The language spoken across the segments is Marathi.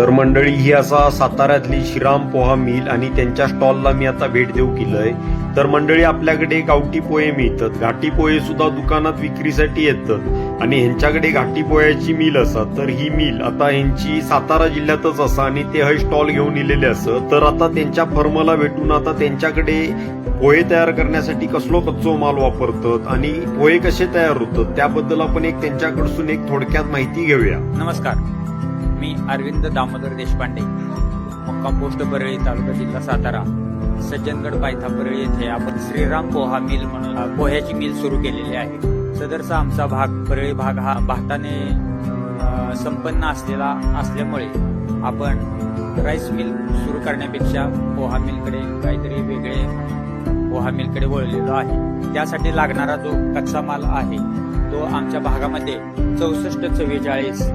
तर मंडळी ही असा साताऱ्यातली श्रीराम पोहा मिल आणि त्यांच्या स्टॉलला मी आता भेट देऊ केलंय. तर मंडळी आपल्याकडे गावठी पोहे मिळतात, घाटी पोहे सुद्धा दुकानात विक्रीसाठी येतात आणि ह्यांच्याकडे घाटी पोह्याची मिल असतात. तर ही मिल आता ह्यांची सातारा जिल्ह्यातच असा आणि ते हे स्टॉल घेऊन इलेले असत. तर आता त्यांच्या फर्मला भेटून आता त्यांच्याकडे पोहे तयार करण्यासाठी कसलो कच्चो माल वापरतात आणि पोहे कसे तयार होतात त्याबद्दल आपण एक त्यांच्याकडसून एक थोडक्यात माहिती घेऊया. नमस्कार, मी अरविंद दामोदर देशपांडे, मुक्काम पोस्ट परळी, तालुका जिल्हा सातारा, सज्जनगड पायथा परळी येथे आपण श्रीराम पोहा मिल म्हणून पोह्याची मिल सुरू केलेली आहे. सदरचा आमचा भाग परळी भाग हा भाताने संपन्न असल्यामुळे आपण राईस मिल सुरू करण्यापेक्षा पोहा मिलकडे काहीतरी वेगळे पोहा मिलकडे वळलेलो आहे. त्यासाठी लागणारा जो कच्चा माल आहे तो आमच्या भागामध्ये 6444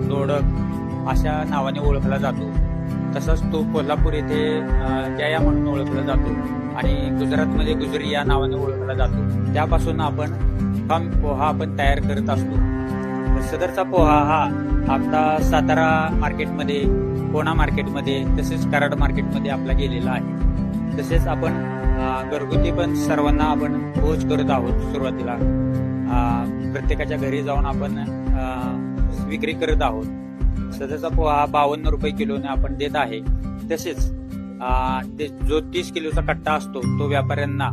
दोडक अशा नावाने ओळखला जातो. तसंच तो कोल्हापूर येथे जया म्हणून ओळखला जातो आणि गुजरातमध्ये गुजरी या नावाने ओळखला जातो. त्यापासून आपण पोहा आपण तयार करत असतो. सदरचा पोहा हा आता सातारा मार्केटमध्ये, पुणा मार्केटमध्ये, तसेच कराड मार्केटमध्ये आपला गेलेला आहे. तसेच आपण घरगुती पण सर्वांना आपण पोच करत आहोत. सुरुवातीला प्रत्येकाच्या घरी जाऊन आपण विक्री करत आहोत. सदरचा पोहा 52 रुपये किलोने आपण देत आहे. तसेच जो 30 किलोचा कट्टा असतो तो व्यापाऱ्यांना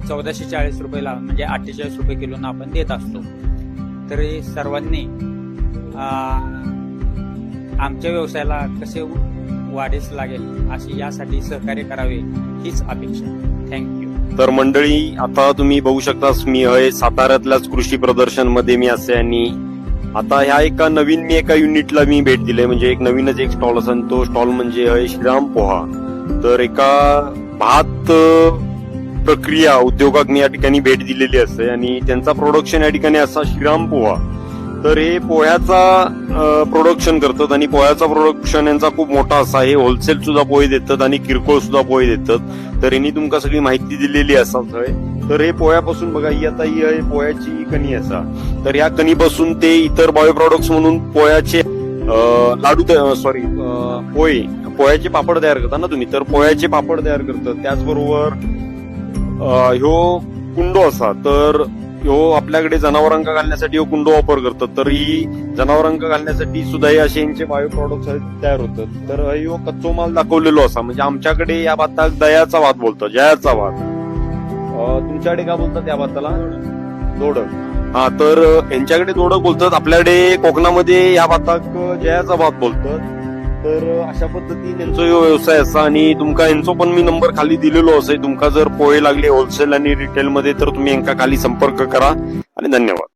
1440 रुपयाला म्हणजे 48 रुपये किलोनं आपण देत असतो. तरी सर्वांनी आमच्या व्यवसायाला कसे वाढीस लागेल अशी यासाठी सहकार्य करावे हीच अपेक्षा. थँक्यू. तर मंडळी आता तुम्ही बघू शकता, मी आहे साताऱ्यातल्याच कृषी प्रदर्शन मध्ये मी असे आणि आता ह्या एका युनिटला मी भेट दिली. म्हणजे एक नवीनच एक स्टॉल असा, तो स्टॉल म्हणजे आहे श्रीराम पोहा. तर एका भात प्रक्रिया उद्योगात मी या ठिकाणी भेट दिलेली असते आणि त्यांचा प्रोडक्शन या ठिकाणी असा श्रीराम पोहा. तर हे पोह्याचा प्रोडक्शन करतात आणि पोह्याचा प्रोडक्शन यांचा खूप मोठा असा आहे. होलसेल सुद्धा पोहे देतात आणि किरकोळ सुद्धा पोहे देतात. तर यांनी तुमका सगळी माहिती दिलेली असाच आहे. तर हे पोह्यापासून बघा, ही आता ही आहे पोह्याची कणी असा. तर या कणीपासून ते इतर बायो प्रॉडक्ट्स म्हणून पोह्याचे लाडू पोह्याचे पापड तयार करतात ना तुम्ही. तर पोह्याचे पापड तयार करतात. त्याचबरोबर ह्यो कुंडो असा, तर ह्यो आपल्याकडे जनावरांका घालण्यासाठी ह्यो कुंडो वापर करतात. तर ही जनावरांका घालण्यासाठी सुद्धा हे असे यांचे बायो प्रॉडक्ट्स तयार होतात. तर ह्यो कच्चो माल दाखवलेलो असा. म्हणजे आमच्याकडे या भाताक दयाचा भात बोलतात, जयाचा भात. तुमच्याकडे काय बोलतात या भाताला? दोडक. हा, तर यांच्याकडे दोडक बोलतात, आपल्याकडे कोकणामध्ये या भाताक जयाचा भात बोलतात. तर अशा पद्धतीने यांचा व्यवसाय असा आणि तुमका यांचा पण मी नंबर खाली दिलेलो असेल. तुमका जर पोहे लागले होलसेल आणि रिटेल मध्ये तर तुम्ही यांका खाली संपर्क करा आणि धन्यवाद.